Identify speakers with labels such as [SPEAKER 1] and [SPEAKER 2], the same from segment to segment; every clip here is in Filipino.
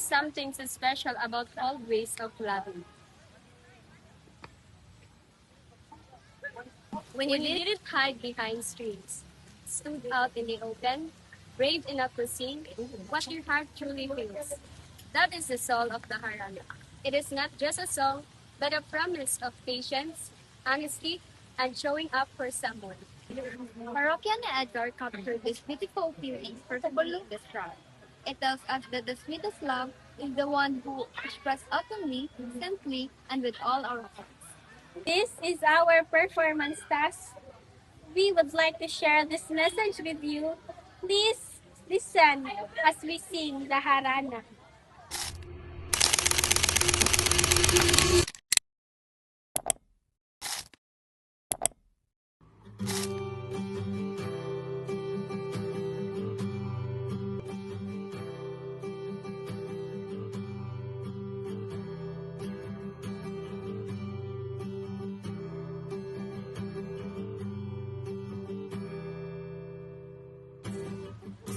[SPEAKER 1] is something so special about old ways of loving. When you didn't hide behind screens, stood out in the open, brave enough to sing what your heart truly feels. That is the soul of the Harana. It is not just a song, but a promise of patience, honesty, and showing up for someone.
[SPEAKER 2] Parokya ni Edgar captured these beautiful feelings perfectly described. It tells us that the sweetest love is the one who expressed openly, simply, and with all our hearts.
[SPEAKER 3] This is our performance task. We would like to share this message with you. Please listen as we sing the Harana.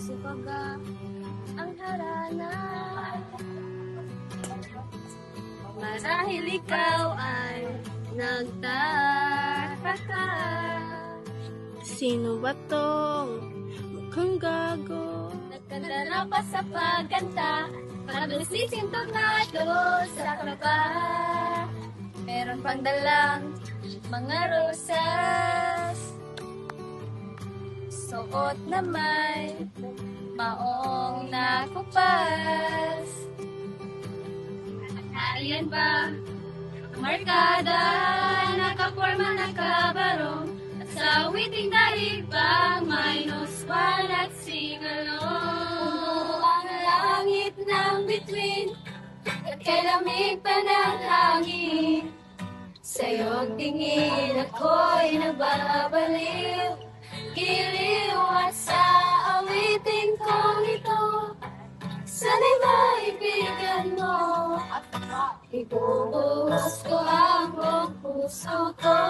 [SPEAKER 1] Subaga ang harana. Marahil ikaw ay nagtataka.
[SPEAKER 3] Sino ba tong mukhang gago?
[SPEAKER 1] Nagkandala pa sa pagkanta, mabusising tornado sa kaba. Meron pang dalang mga rosas, suot na may maong nakupas. Nariyan ba markada, nakaporma, nakabarong, at sa witing daigpang minus one at singalong. Ang langit ng bituin at kay lamig pa ng hangin, sa'yo'ng tingin ako'y nagbabaliw, giliw at sa awiting kong ito. Sana'y maibigan mo, ibubuhos ko ang buong puso ko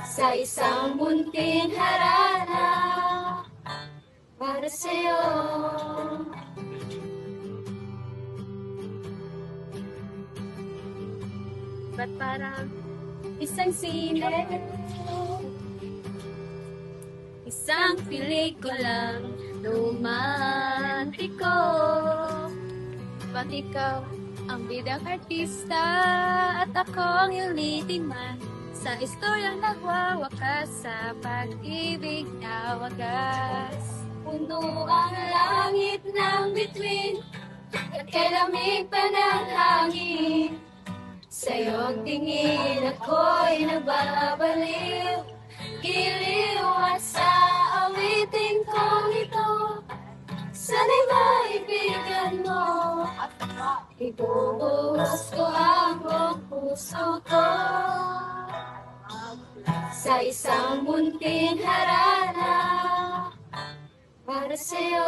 [SPEAKER 1] sa isang munting harana para sa'yo. Ba't parang isang sine, isang pelikulang romantiko? Ba't ikaw ang bidang artista at ako ang iyong leading man sa istoryang nagwawakas sa pag-ibig na wagas? Puno ang langit ng bituin at kay lamig pa ng hangin, sa'yo'ng tingin ako'y nagbabaliw, giliw at sa awiting kong ito. Sana'y maibigan mo, ibubuhos ko ang buong puso ko sa isang munting harana para sa'yo.